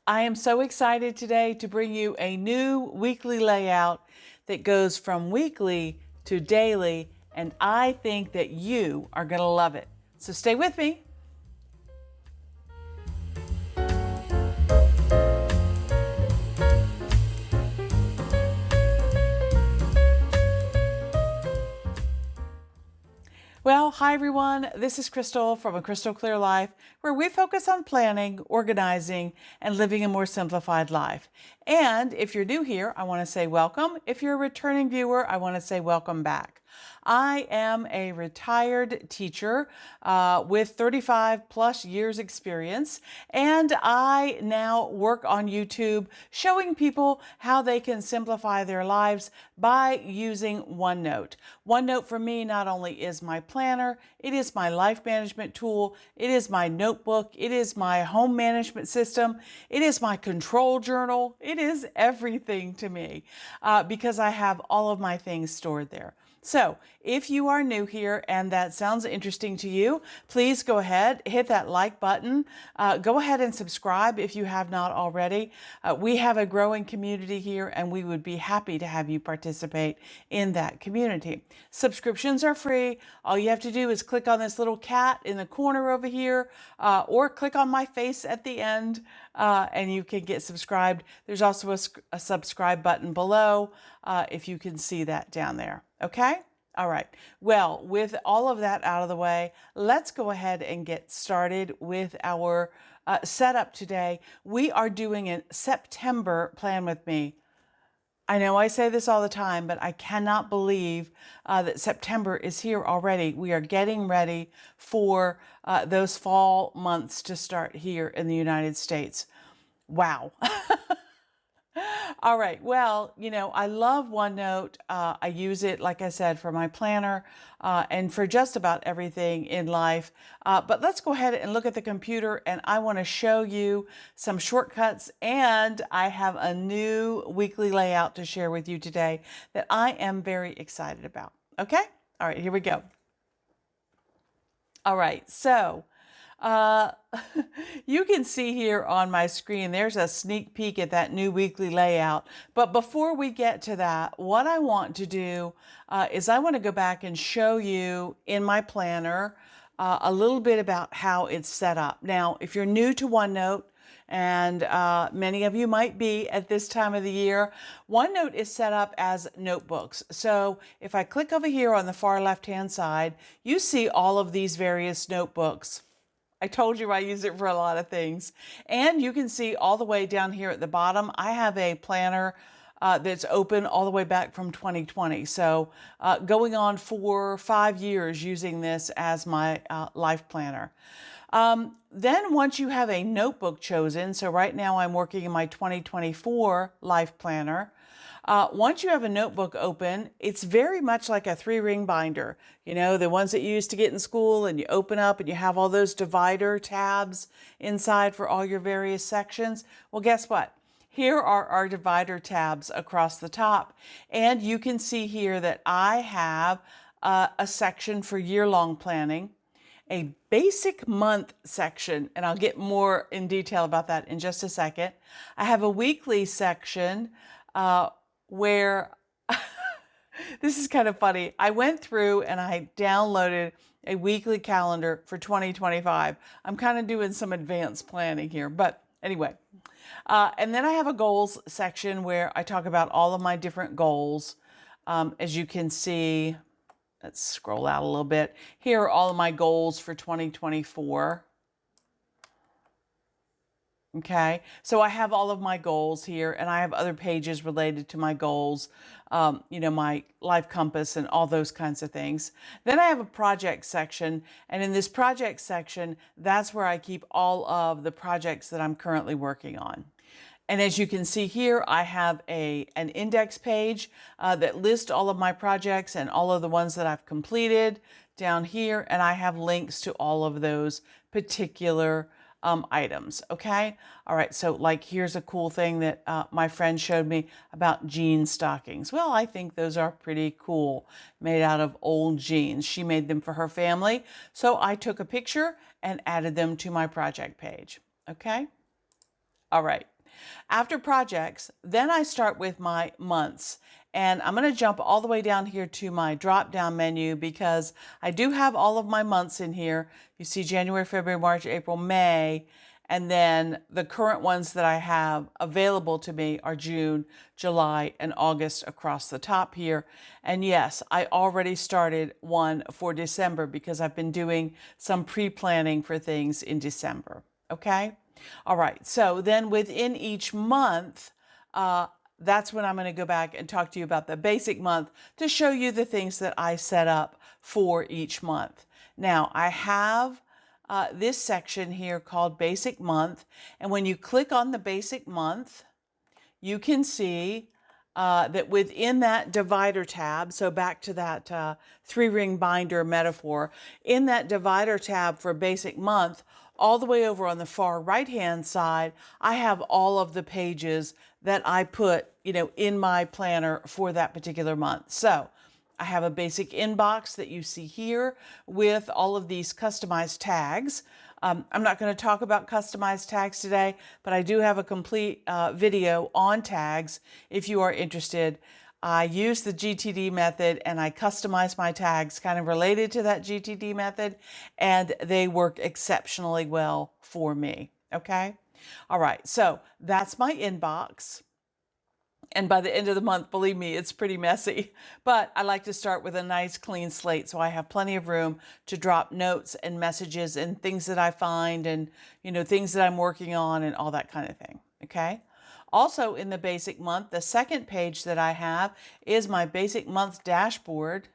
I am so excited today to bring you a new weekly layout that goes from weekly to daily, and I think that you are going to love it. So stay with me. Well, hi everyone. This is Crystal from A Crystal Clear Life, where we focus on planning, organizing, and living a more simplified life. And if you're new here, I want to say welcome. If you're a returning viewer, I want to say welcome back. I am a retired teacher with 35 plus years experience, and I now work on YouTube showing people how they can simplify their lives by using OneNote. OneNote for me not only is my planner, it is my life management tool, it is my notebook, it is my home management system, it is my control journal, it is everything to me because I have all of my things stored there. So if you are new here and that sounds interesting to you, please go ahead, hit that like button. Go ahead and subscribe if you have not already. We have a growing community here and we would be happy to have you participate in that community. Subscriptions are free. All you have to do is click on this little cat in the corner over here or click on my face at the end and you can get subscribed. There's also a subscribe button below if you can see that down there. Okay? All right. Well, with all of that out of the way, let's go ahead and get started with our setup today. We are doing a September plan with me. I know I say this all the time, but I cannot believe that September is here already. We are getting ready for those fall months to start here in the United States. Wow. All right. Well, I love OneNote. I use it, like I said, for my planner and for just about everything in life. But let's go ahead and look at the computer, and I want to show you some shortcuts. And I have a new weekly layout to share with you today that I am very excited about. Okay? All right, here we go. All right. So, uh, you can see here on my screen, there's a sneak peek at that new weekly layout. But before we get to that, what I want to do is I want to go back and show you in my planner a little bit about how it's set up. Now, if you're new to OneNote, and many of you might be at this time of the year, OneNote is set up as notebooks. So if I click over here on the far left-hand side, you see all of these various notebooks. I told you I use it for a lot of things. And you can see all the way down here at the bottom, I have a planner that's open all the way back from 2020. So going on for 5 years using this as my life planner. Then once you have a notebook chosen, so right now I'm working in my 2024 life planner. Once you have a notebook open, it's very much like a 3-ring binder. You know, the ones that you used to get in school, and you open up and you have all those divider tabs inside for all your various sections. Well, guess what? Here are our divider tabs across the top. And you can see here that I have a section for year-long planning, a basic month section, and I'll get more in detail about that in just a second. I have a weekly section where this is kind of funny. I went through and I downloaded a weekly calendar for 2025. I'm kind of doing some advanced planning here, but anyway. And then I have a goals section where I talk about all of my different goals. As you can see, let's scroll out a little bit. Here are all of my goals for 2024. Okay, so I have all of my goals here, and I have other pages related to my goals, my life compass and all those kinds of things. Then I have a project section, and in this project section, that's where I keep all of the projects that I'm currently working on. And as you can see here, I have an index page that lists all of my projects and all of the ones that I've completed down here, and I have links to all of those particular items. Okay. All right. So like, here's a cool thing that my friend showed me about jean stockings. Well, I think those are pretty cool, made out of old jeans. She made them for her family. So I took a picture and added them to my project page. Okay. All right. After projects, then I start with my months. And I'm going to jump all the way down here to my drop down menu because I do have all of my months in here. You see January, February, March, April, May. And then the current ones that I have available to me are June, July, and August across the top here. And yes, I already started one for December because I've been doing some pre-planning for things in December. Okay? All right. So then within each month, that's when I'm going to go back and talk to you about the basic month to show you the things that I set up for each month. Now, I have this section here called Basic Month. And when you click on the Basic Month, you can see that within that divider tab, so back to that three-ring binder metaphor, in that divider tab for Basic Month, all the way over on the far right-hand side, I have all of the pages that I put, in my planner for that particular month. So I have a basic inbox that you see here with all of these customized tags. I'm not going to talk about customized tags today, but I do have a complete video on tags if you are interested. I use the GTD method and I customize my tags kind of related to that GTD method, and they work exceptionally well for me. Okay? All right, so that's my inbox. And by the end of the month, believe me, it's pretty messy. But I like to start with a nice clean slate so I have plenty of room to drop notes and messages and things that I find and, things that I'm working on and all that kind of thing. Okay? Also in the basic month, the second page that I have is my basic month dashboard.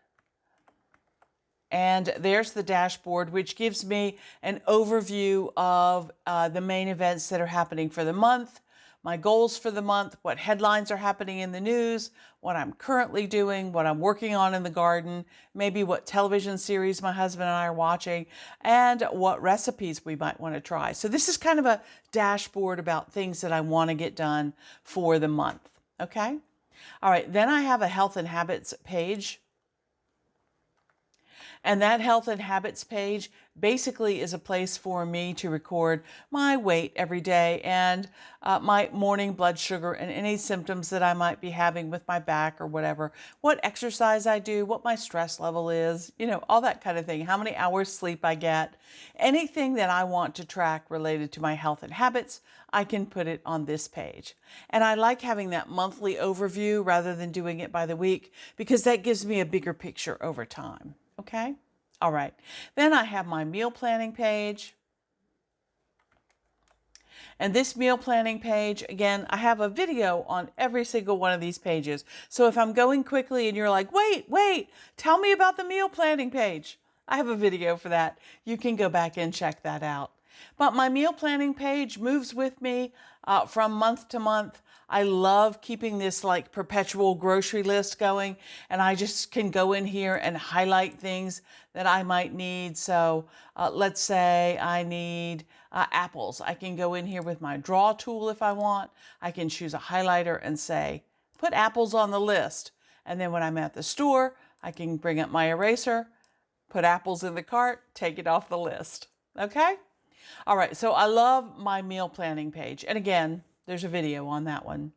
And there's the dashboard, which gives me an overview of the main events that are happening for the month, my goals for the month, what headlines are happening in the news, what I'm currently doing, what I'm working on in the garden, maybe what television series my husband and I are watching, and what recipes we might want to try. So this is kind of a dashboard about things that I want to get done for the month. Okay? All right, then I have a health and habits page. And that health and habits page basically is a place for me to record my weight every day and my morning blood sugar and any symptoms that I might be having with my back or whatever, what exercise I do, what my stress level is, all that kind of thing, how many hours sleep I get, anything that I want to track related to my health and habits, I can put it on this page. And I like having that monthly overview rather than doing it by the week because that gives me a bigger picture over time. Okay? All right. Then I have my meal planning page. And this meal planning page, again, I have a video on every single one of these pages. So if I'm going quickly and you're like, wait, tell me about the meal planning page, I have a video for that. You can go back and check that out. But my meal planning page moves with me from month to month. I love keeping this like perpetual grocery list going, and I just can go in here and highlight things that I might need. So let's say I need apples. I can go in here with my draw tool if I want. I can choose a highlighter and say, put apples on the list. And then when I'm at the store, I can bring up my eraser, put apples in the cart, take it off the list. Okay? All right, so I love my meal planning page. And again, there's a video on that one.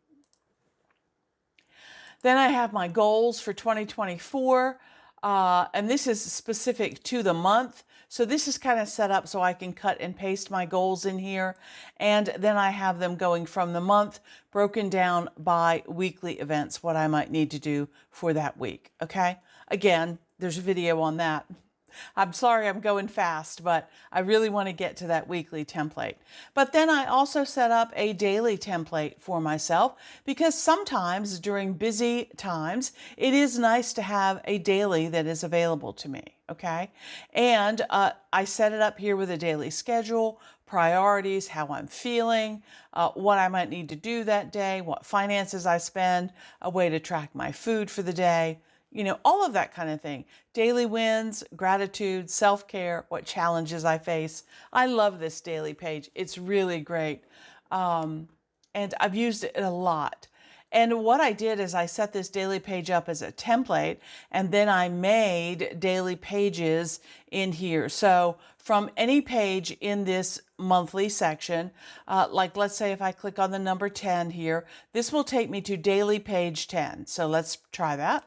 Then I have my goals for 2024, and this is specific to the month. So this is kind of set up so I can cut and paste my goals in here. And then I have them going from the month, broken down by weekly events, what I might need to do for that week. Okay? Again, there's a video on that. I'm sorry I'm going fast, but I really want to get to that weekly template. But then I also set up a daily template for myself because sometimes during busy times, it is nice to have a daily that is available to me, okay? And I set it up here with a daily schedule, priorities, how I'm feeling, what I might need to do that day, what finances I spend, a way to track my food for the day, all of that kind of thing. Daily wins, gratitude, self-care, what challenges I face. I love this daily page. It's really great. And I've used it a lot. And what I did is I set this daily page up as a template, and then I made daily pages in here. So from any page in this monthly section, like let's say if I click on the number 10 here, this will take me to daily page 10. So let's try that.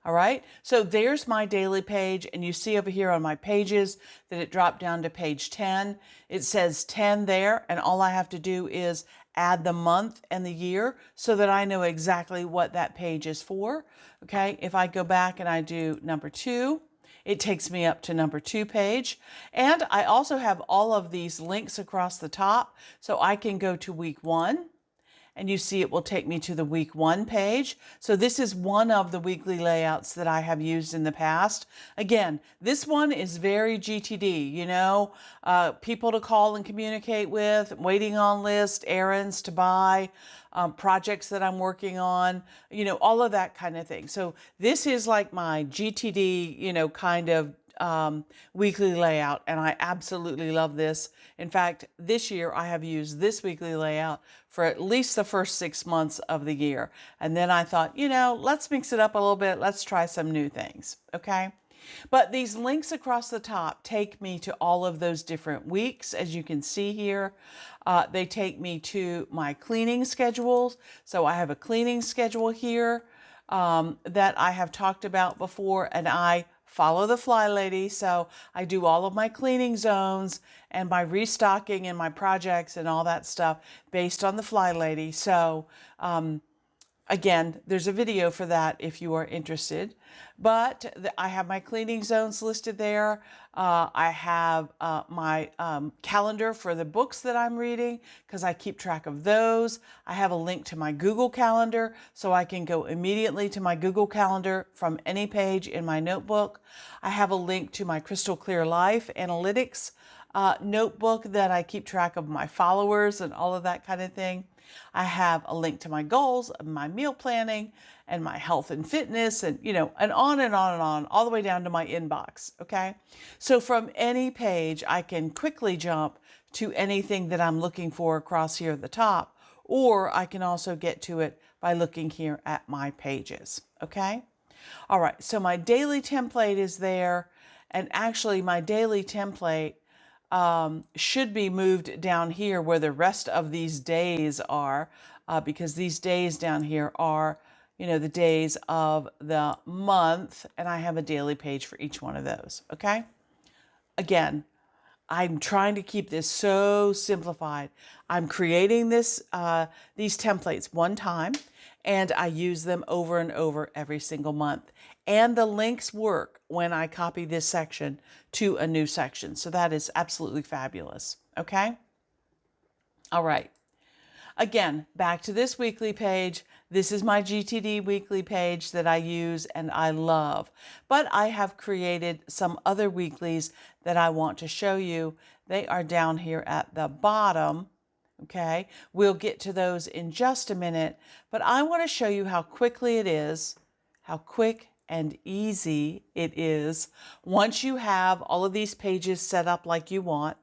All right, so there's my daily page, and you see over here on my pages that it dropped down to page 10. It says 10 there, and all I have to do is add the month and the year so that I know exactly what that page is for. Okay, if I go back and I do number 2, it takes me up to number 2 page. And I also have all of these links across the top, so I can go to week 1. And you see it will take me to the week 1 page. So this is one of the weekly layouts that I have used in the past. Again, this one is very GTD, you know, people to call and communicate with, waiting on list, errands to buy, projects that I'm working on, you know, all of that kind of thing. So this is like my GTD, you know, kind of weekly layout, and I absolutely love this. In fact, this year I have used this weekly layout for at least the first 6 months of the year. And then I thought, you know, let's mix it up a little bit. Let's try some new things. Okay. But these links across the top take me to all of those different weeks, as you can see here. They take me to my cleaning schedules. So I have a cleaning schedule here that I have talked about before, and I follow the Fly Lady. So I do all of my cleaning zones and my restocking and my projects and all that stuff based on the Fly Lady. So again, there's a video for that if you are interested. But I have my cleaning zones listed there. I have my calendar for the books that I'm reading because I keep track of those. I have a link to my Google Calendar so I can go immediately to my Google Calendar from any page in my notebook. I have a link to my Crystal Clear Life Analytics notebook that I keep track of my followers and all of that kind of thing. I have a link to my goals, my meal planning, and my health and fitness, and you know, and on and on and on, all the way down to my inbox. Okay, so from any page, I can quickly jump to anything that I'm looking for across here at the top, or I can also get to it by looking here at my pages. Okay, all right. So my daily template is there, and actually, my daily template should be moved down here where the rest of these days are, because these days down here are, you know, the days of the month, and I have a daily page for each one of those. Okay. Again, I'm trying to keep this so simplified. I'm creating these templates one time, and I use them over and over every single month. And the links work when I copy this section to a new section. So that is absolutely fabulous. Okay. All right. Again, back to this weekly page. This is my GTD weekly page that I use and I love. But I have created some other weeklies that I want to show you. They are down here at the bottom. Okay, we'll get to those in just a minute, but I want to show you how quickly it is, how quick and easy it is once you have all of these pages set up like you want.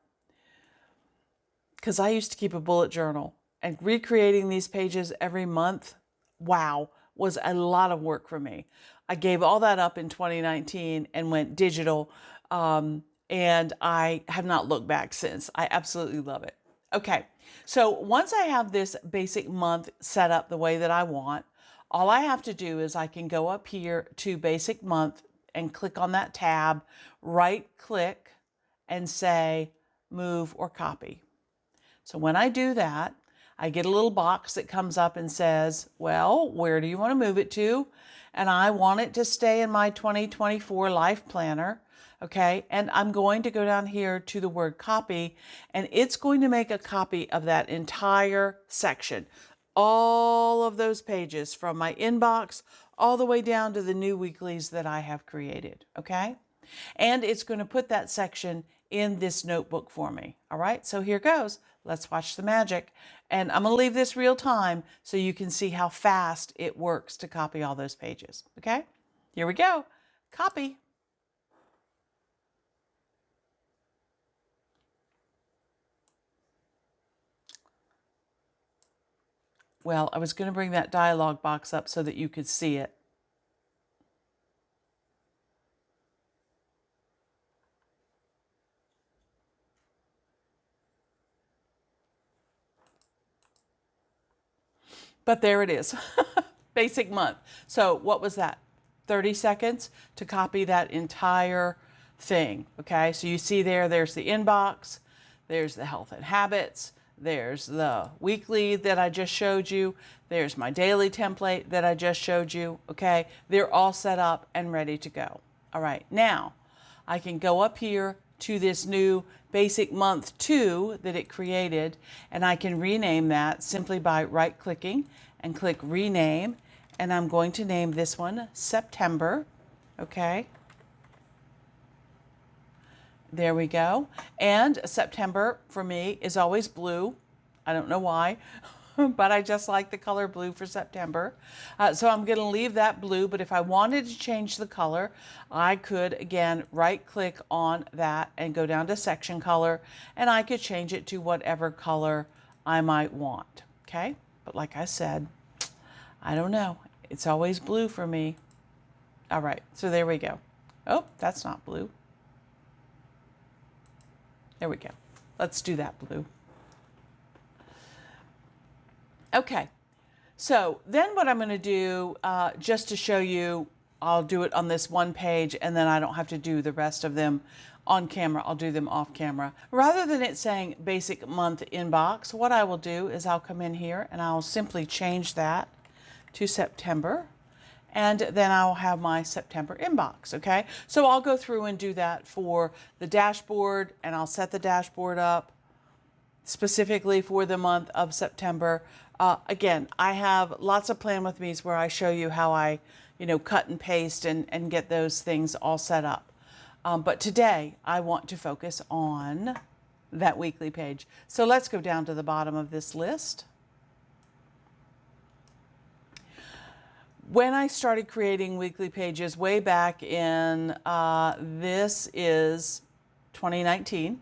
Because I used to keep a bullet journal, and recreating these pages every month, wow, was a lot of work for me. I gave all that up in 2019 and went digital, and I have not looked back since. I absolutely love it. Okay, so once I have this basic month set up the way that I want, all I have to do is I can go up here to basic month and click on that tab, right click, and say move or copy. So when I do that, I get a little box that comes up and says, well, where do you want to move it to? And I want it to stay in my 2024 life planner. Okay, and I'm going to go down here to the word copy, and it's going to make a copy of that entire section. All of those pages from my inbox all the way down to the new weeklies that I have created. Okay, and it's going to put that section in this notebook for me. All right, so here goes. Let's watch the magic. And I'm going to leave this real time so you can see how fast it works to copy all those pages. Okay, here we go. Copy. Well, I was going to bring that dialog box up so that you could see it. But there it is, basic month. So what was that? 30 seconds to copy that entire thing, okay? So you see there's the inbox, there's the health and habits, there's the weekly that I just showed you, there's my daily template that I just showed you, okay? They're all set up and ready to go. All right, now I can go up here to this new basic month 2 that it created, and I can rename that simply by right-clicking and click rename, and I'm going to name this one September, okay? There we go. And September for me is always blue. I don't know why, but I just like the color blue for September. So I'm going to leave that blue, but if I wanted to change the color, I could, again, right-click on that and go down to section color, and I could change it to whatever color I might want, okay? But like I said, I don't know. It's always blue for me. All right, so there we go. Oh, that's not blue. There we go. Let's do that blue. Okay, so then what I'm going to do, just to show you, I'll do it on this one page, and then I don't have to do the rest of them on camera. I'll do them off camera. Rather than it saying basic month inbox, what I will do is I'll come in here and I'll simply change that to September, and then I'll have my September inbox, okay? So I'll go through and do that for the dashboard, and I'll set the dashboard up specifically for the month of September. Again, I have lots of Plan With Me's where I show you how I, cut and paste and get those things all set up. But today I want to focus on that weekly page. So let's go down to the bottom of this list. When I started creating weekly pages way back in, this is 2019.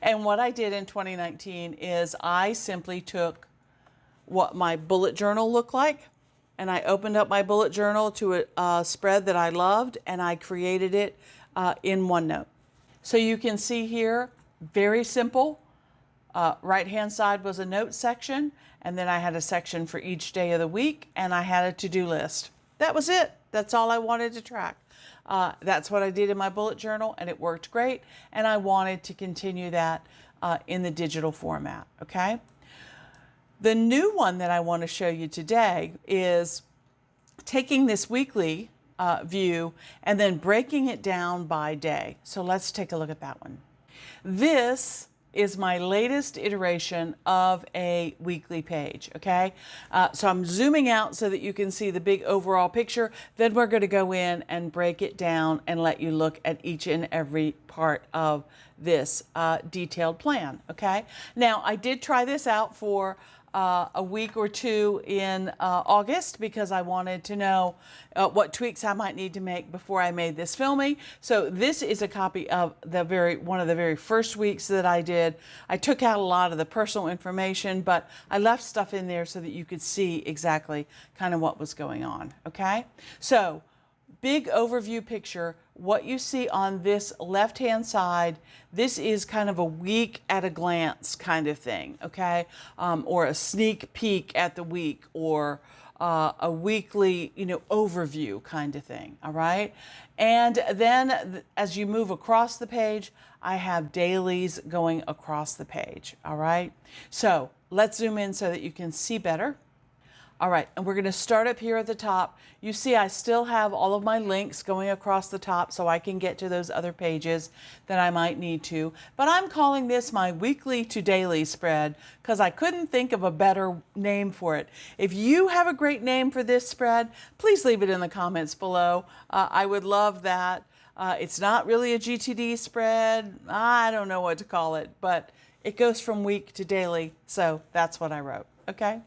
And what I did in 2019 is I simply took what my bullet journal looked like, and I opened up my bullet journal to a spread that I loved, and I created it in OneNote. So you can see here, very simple. Right-hand side was a notes section, and then I had a section for each day of the week, and I had a to-do list. That was it. That's all I wanted to track. That's what I did in my bullet journal, and it worked great, and I wanted to continue that in the digital format, okay? The new one that I want to show you today is taking this weekly view and then breaking it down by day. So let's take a look at that one. This is my latest iteration of a weekly page, okay? So I'm zooming out so that you can see the big overall picture. Then we're going to go in and break it down and let you look at each and every part of this detailed plan, okay? Now, I did try this out for a week or two in August because I wanted to know what tweaks I might need to make before I made this filming. So this is a copy of one of the very first weeks that I did. I took out a lot of the personal information, but I left stuff in there so that you could see exactly kind of what was going on, okay? So big overview picture. What you see on this left-hand side, this is kind of a week at a glance kind of thing, okay? Or a sneak peek at the week, or a weekly, overview kind of thing, all right? And then as you move across the page, I have dailies going across the page, all right? So let's zoom in so that you can see better. All right, and we're going to start up here at the top. You see I still have all of my links going across the top so I can get to those other pages that I might need to. But I'm calling this my weekly to daily spread because I couldn't think of a better name for it. If you have a great name for this spread, please leave it in the comments below. I would love that. It's not really a GTD spread. I don't know what to call it, but it goes from week to daily, so that's what I wrote, okay?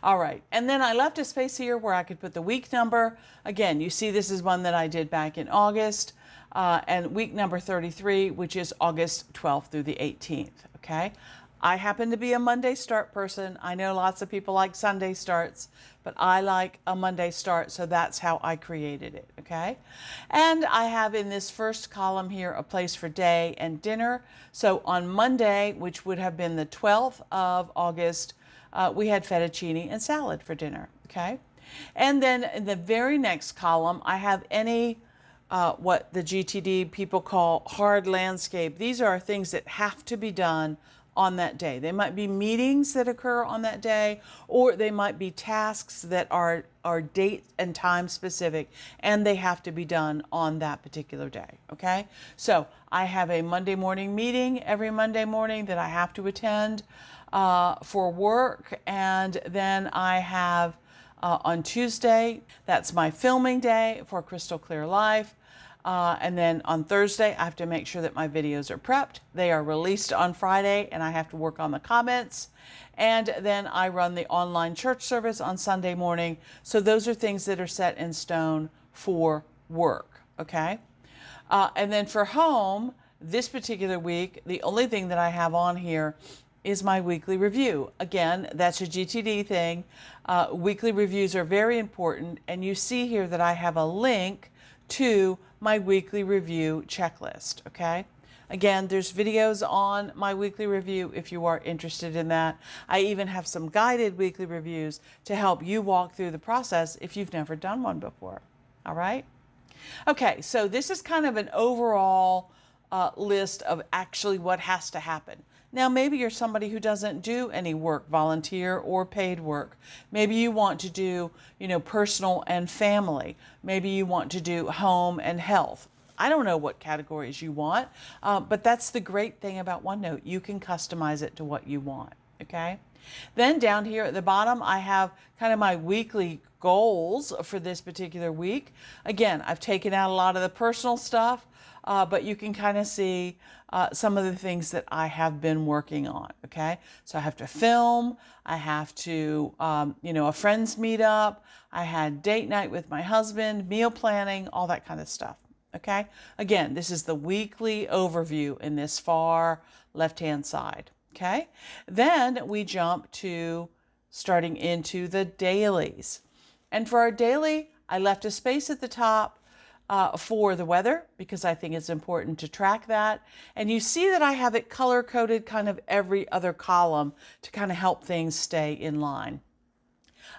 All right, and then I left a space here where I could put the week number. Again, you see this is one that I did back in August, and week number 33, which is August 12th through the 18th, okay? I happen to be a Monday start person. I know lots of people like Sunday starts, but I like a Monday start, so that's how I created it, okay? And I have in this first column here a place for day and dinner. So on Monday, which would have been the 12th of August, we had fettuccine and salad for dinner, okay? And then in the very next column, I have any what the GTD people call hard landscape. These are things that have to be done on that day. They might be meetings that occur on that day, or they might be tasks that are date and time specific, and they have to be done on that particular day, okay? So I have a Monday morning meeting every Monday morning that I have to attend for work, and then I have on Tuesday, that's my filming day for Crystal Clear Life. And then on Thursday, I have to make sure that my videos are prepped. They are released on Friday, and I have to work on the comments. And then I run the online church service on Sunday morning. So those are things that are set in stone for work, okay? And then for home, this particular week, the only thing that I have on here is my weekly review. Again, that's a GTD thing. Weekly reviews are very important, and you see here that I have a link to my weekly review checklist, okay? Again, there's videos on my weekly review if you are interested in that. I even have some guided weekly reviews to help you walk through the process if you've never done one before, all right? Okay, so this is kind of an overall list of actually what has to happen. Now, maybe you're somebody who doesn't do any work, volunteer or paid work. Maybe you want to do, personal and family. Maybe you want to do home and health. I don't know what categories you want, but that's the great thing about OneNote. You can customize it to what you want, okay? Then down here at the bottom, I have kind of my weekly goals for this particular week. Again, I've taken out a lot of the personal stuff, but you can kind of see some of the things that I have been working on, okay? So I have to film, I have to, a friend's meetup, I had date night with my husband, meal planning, all that kind of stuff, okay? Again, this is the weekly overview in this far left-hand side, okay? Then we jump to starting into the dailies. And for our daily, I left a space at the top for the weather because I think it's important to track that. And you see that I have it color coded kind of every other column to kind of help things stay in line.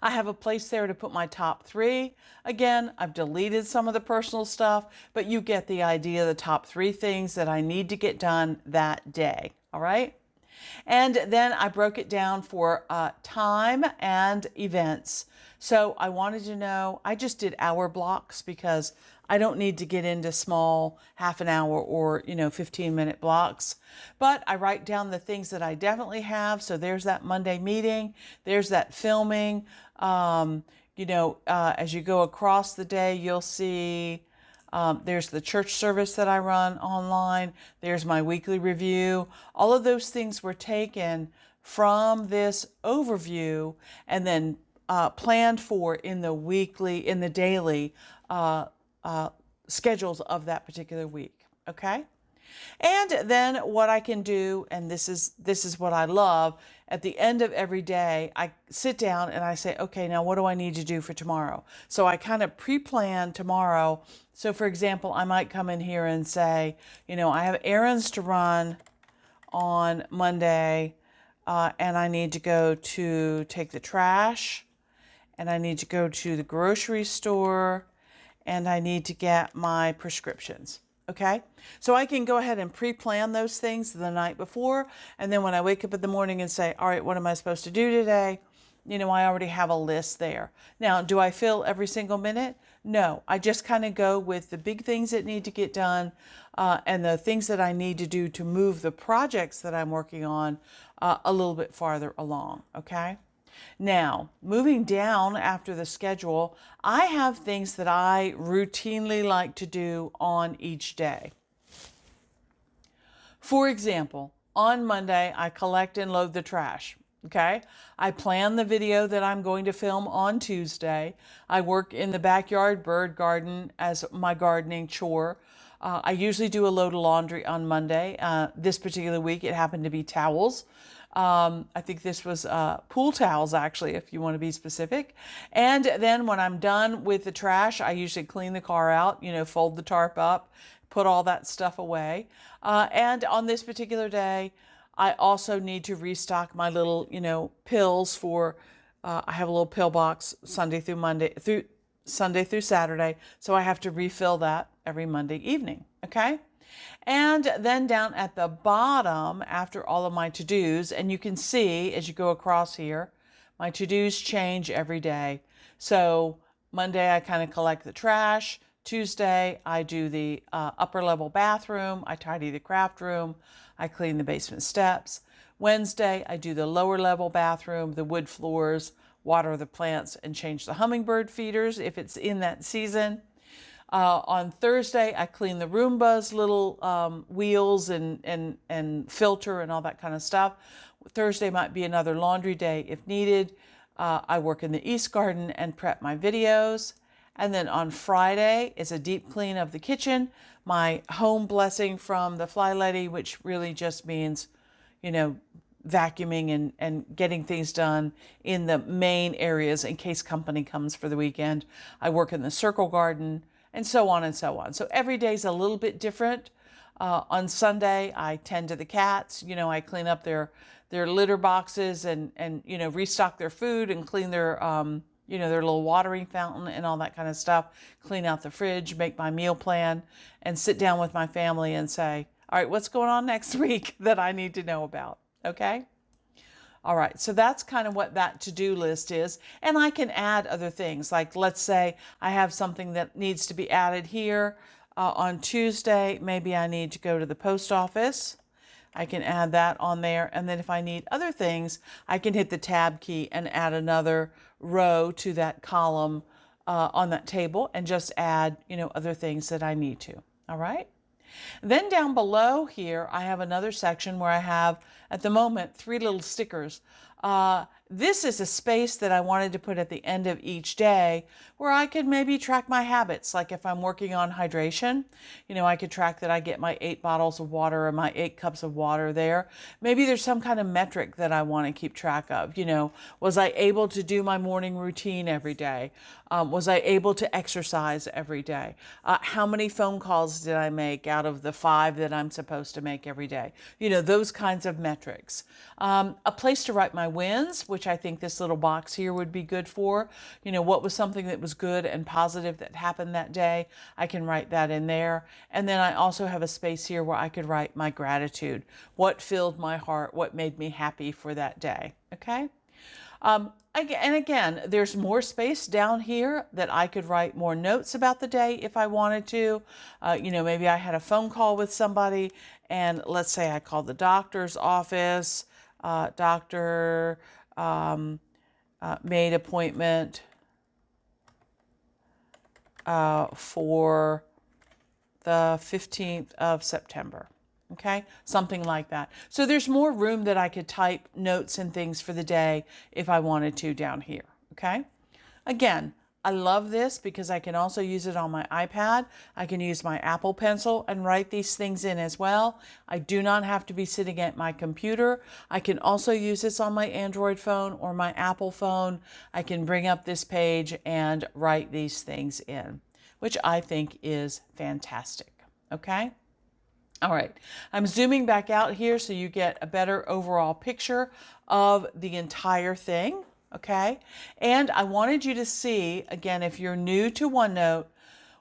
I have a place there to put my top 3. Again, I've deleted some of the personal stuff, but you get the idea, the top 3 things that I need to get done that day, all right? And then I broke it down for time and events. So I wanted to know, I just did hour blocks because I don't need to get into small half an hour or 15-minute blocks. But I write down the things that I definitely have. So there's that Monday meeting, there's that filming. As you go across the day, you'll see there's the church service that I run online. There's my weekly review. All of those things were taken from this overview and then planned for in the daily schedules of that particular week. Okay. And then what I can do, and this is what I love, at the end of every day, I sit down and I say, okay, now what do I need to do for tomorrow? So I kind of pre-plan tomorrow. So for example, I might come in here and say, I have errands to run on Monday, and I need to go to take the trash, and I need to go to the grocery store, and I need to get my prescriptions. Okay, so I can go ahead and pre-plan those things the night before, and then when I wake up in the morning and say, all right, what am I supposed to do today? I already have a list there. Now, do I fill every single minute? No, I just kind of go with the big things that need to get done and the things that I need to do to move the projects that I'm working on a little bit farther along, okay? Now, moving down after the schedule, I have things that I routinely like to do on each day. For example, on Monday, I collect and load the trash. Okay, I plan the video that I'm going to film on Tuesday. I work in the backyard bird garden as my gardening chore. I usually do a load of laundry on Monday. This particular week, it happened to be towels. I think this was pool towels, actually, if you want to be specific. And then when I'm done with the trash, I usually clean the car out, fold the tarp up, put all that stuff away. And on this particular day, I also need to restock my little, pills for, I have a little pill box Sunday through Saturday. So I have to refill that every Monday evening. Okay. And then down at the bottom, after all of my to-dos, and you can see as you go across here, my to-dos change every day. So Monday, I kind of collect the trash. Tuesday, I do the upper level bathroom. I tidy the craft room. I clean the basement steps. Wednesday, I do the lower level bathroom, the wood floors, water the plants, and change the hummingbird feeders if it's in that season. On Thursday, I clean the Roomba's little wheels and filter and all that kind of stuff. Thursday might be another laundry day if needed. I work in the East Garden and prep my videos. And then on Friday is a deep clean of the kitchen, my home blessing from the Fly Lady, which really just means, vacuuming and getting things done in the main areas in case company comes for the weekend. I work in the Circle Garden, and so on and so on. So every day's a little bit different. On Sunday, I tend to the cats. I clean up their litter boxes and restock their food and clean their their little watering fountain and all that kind of stuff. Clean out the fridge, make my meal plan, and sit down with my family and say, all right, what's going on next week that I need to know about? Okay. All right, so that's kind of what that to-do list is. And I can add other things, like let's say I have something that needs to be added here. On Tuesday, maybe I need to go to the post office. I can add that on there. And then if I need other things, I can hit the tab key and add another row to that column on that table and just add, other things that I need to. All right. Then down below here, I have another section where I have, at the moment, 3 little stickers. This is a space that I wanted to put at the end of each day where I could maybe track my habits. Like if I'm working on hydration, I could track that I get my 8 bottles of water or my 8 cups of water there. Maybe there's some kind of metric that I want to keep track of. Was I able to do my morning routine every day? Was I able to exercise every day? How many phone calls did I make out of the 5 that I'm supposed to make every day? Those kinds of metrics. A place to write my wins, which I think this little box here would be good for. What was something that was good and positive that happened that day? I can write that in there. And then I also have a space here where I could write my gratitude. What filled my heart? What made me happy for that day? Okay. And again, there's more space down here that I could write more notes about the day if I wanted to. Maybe I had a phone call with somebody and let's say I called the doctor's office. Doctor made appointment for the 15th of September. Okay, something like that. So there's more room that I could type notes and things for the day if I wanted to down here. Okay, again, I love this because I can also use it on my iPad. I can use my Apple Pencil and write these things in as well. I do not have to be sitting at my computer. I can also use this on my Android phone or my Apple phone. I can bring up this page and write these things in, which I think is fantastic. Okay. All right, I'm zooming back out here so you get a better overall picture of the entire thing, okay? And I wanted you to see, again, if you're new to OneNote,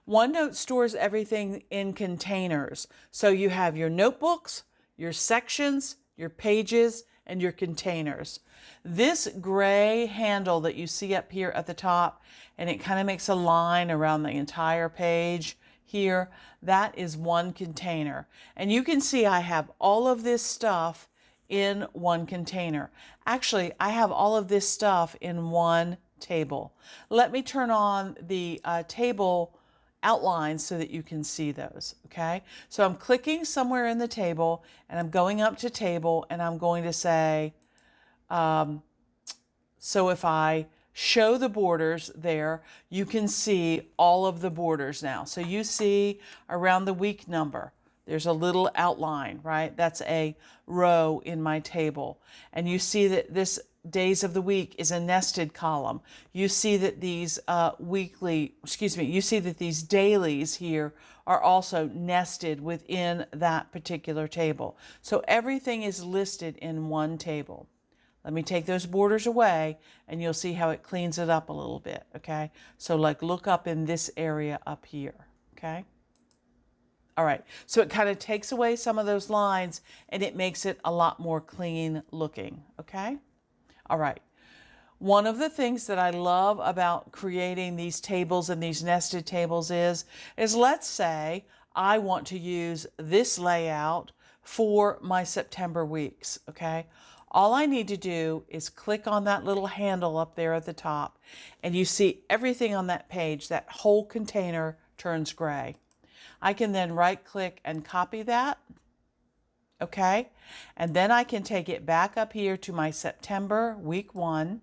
OneNote stores everything in containers. So you have your notebooks, your sections, your pages, and your containers. This gray handle that you see up here at the top, and it kind of makes a line around the entire page here, that is one container. And you can see I have all of this stuff in one container. Actually, I have all of this stuff in one table. Let me turn on the table outlines so that you can see those, okay? So I'm clicking somewhere in the table and I'm going up to table and I'm going to say, so if I show the borders there, you can see all of the borders now. So you see around the week number, there's a little outline, right? That's a row in my table. And you see that this days of the week is a nested column. You see that these you see that these dailies here are also nested within that particular table. So everything is listed in one table. Let me take those borders away and you'll see how it cleans it up a little bit, okay? So like look up in this area up here, okay? All right, so it kind of takes away some of those lines and it makes it a lot more clean looking, okay? All right. One of the things that I love about creating these tables and these nested tables is let's say I want to use this layout for my September weeks, okay? All I need to do is click on that little handle up there at the top and you see everything on that page, that whole container turns gray. I can then right click and copy that, okay? And then I can take it back up here to my September week 1.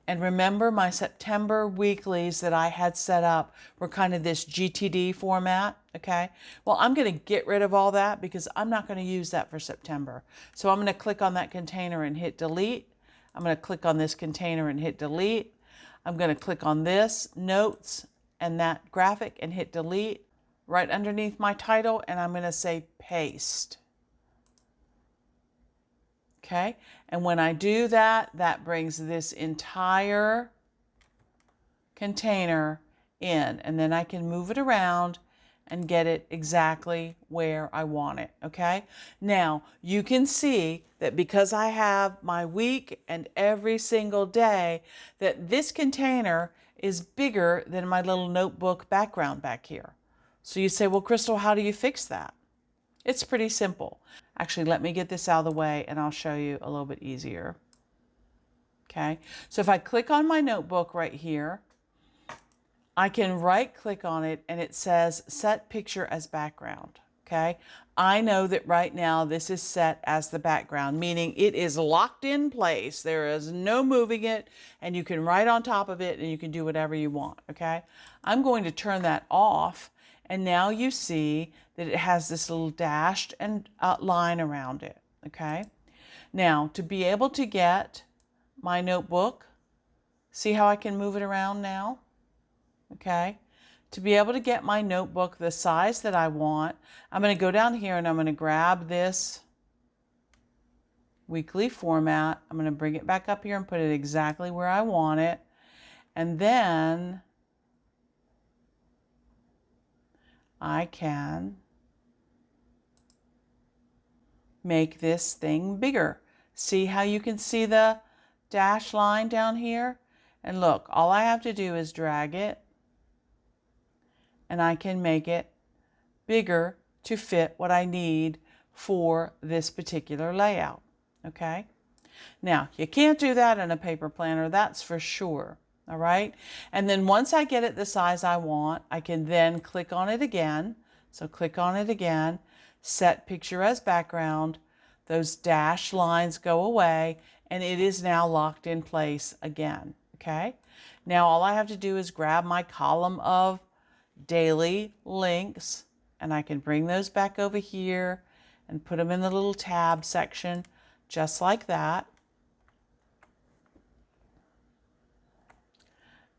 And remember my September weeklies that I had set up were kind of this GTD format, okay? Well, I'm going to get rid of all that because I'm not going to use that for September. So I'm going to click on that container and hit delete. I'm going to click on this container and hit delete. I'm going to click on this, notes, and that graphic and hit delete right underneath my title, and I'm going to say paste. Okay, and when I do that, that brings this entire container in, and then I can move it around and get it exactly where I want it, okay? Now, you can see that because I have my week and every single day, that this container is bigger than my little notebook background back here. So you say, well, Crystal, how do you fix that? It's pretty simple. Actually, let me get this out of the way and I'll show you a little bit easier. Okay, so if I click on my notebook right here, I can right click on it and it says set picture as background. Okay, I know that right now this is set as the background, meaning it is locked in place. There is no moving it and you can write on top of it and you can do whatever you want. Okay, I'm going to turn that off. And now you see that it has this little dashed and line around it, okay? Now, to be able to get my notebook, see how I can move it around now, okay? To be able to get my notebook the size that I want, I'm going to go down here and I'm going to grab this weekly format. I'm going to bring it back up here and put it exactly where I want it. And then I can make this thing bigger. See how you can see the dash line down here? And look, all I have to do is drag it and I can make it bigger to fit what I need for this particular layout, okay? Now, you can't do that in a paper planner, that's for sure. All right, and then once I get it the size I want, I can then click on it again. So click on it again, set picture as background, those dashed lines go away, and it is now locked in place again, okay? Now all I have to do is grab my column of daily links, and I can bring those back over here and put them in the little tab section, just like that.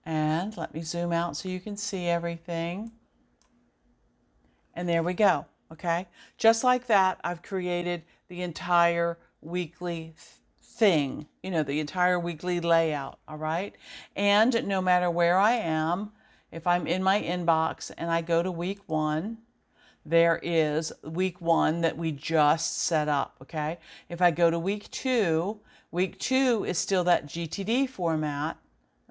And let me zoom out so you can see everything. And there we go, okay? Just like that, I've created the entire weekly thing, you know, the entire weekly layout, all right? And no matter where I am, if I'm in my inbox and I go to week 1, there is week 1 that we just set up, okay? If I go to week 2 is still that GTD format,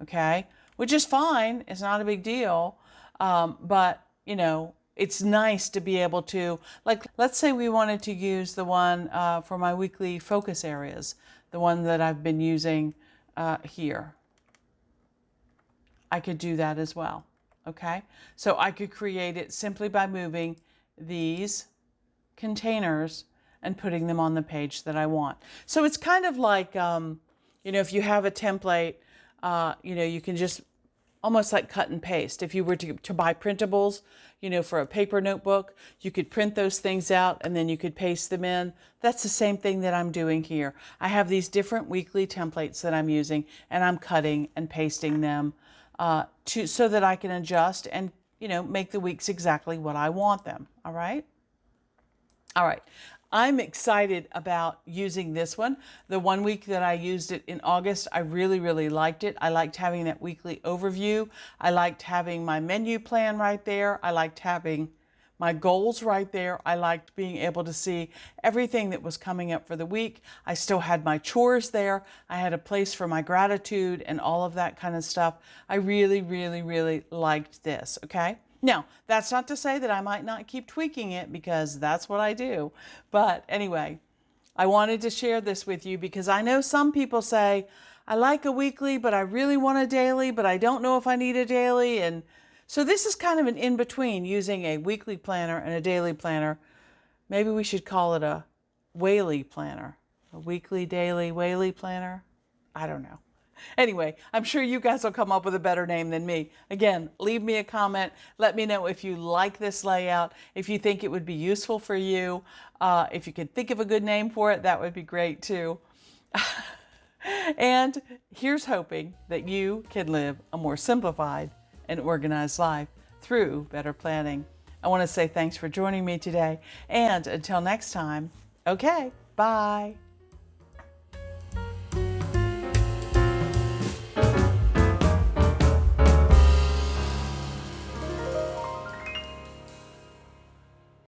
okay? Which is fine, it's not a big deal, but you know, it's nice to be able to, like, let's say we wanted to use the one for my weekly focus areas, the one that I've been using here. I could do that as well, okay? So I could create it simply by moving these containers and putting them on the page that I want. So it's kind of like, you know, if you have a template, you know, you can just almost like cut and paste. If you were to buy printables, you know, for a paper notebook, you could print those things out and then you could paste them in. That's the same thing that I'm doing here. I have these different weekly templates that I'm using, and I'm cutting and pasting them so that I can adjust and, you know, make the weeks exactly what I want them. All right. All right. I'm excited about using this one. The 1 week that I used it in August, I really, really liked it. I liked having that weekly overview. I liked having my menu plan right there. I liked having my goals right there. I liked being able to see everything that was coming up for the week. I still had my chores there. I had a place for my gratitude and all of that kind of stuff. I really, really, really liked this, okay? Now, that's not to say that I might not keep tweaking it, because that's what I do. But anyway, I wanted to share this with you because I know some people say, I like a weekly, but I really want a daily, but I don't know if I need a daily. And so this is kind of an in-between, using a weekly planner and a daily planner. Maybe we should call it a Whaley planner, a weekly, daily Whaley planner. I don't know. Anyway, I'm sure you guys will come up with a better name than me. Again, leave me a comment. Let me know if you like this layout, if you think it would be useful for you. If you could think of a good name for it, that would be great too. And here's hoping that you can live a more simplified and organized life through better planning. I want to say thanks for joining me today. And until next time, okay, bye.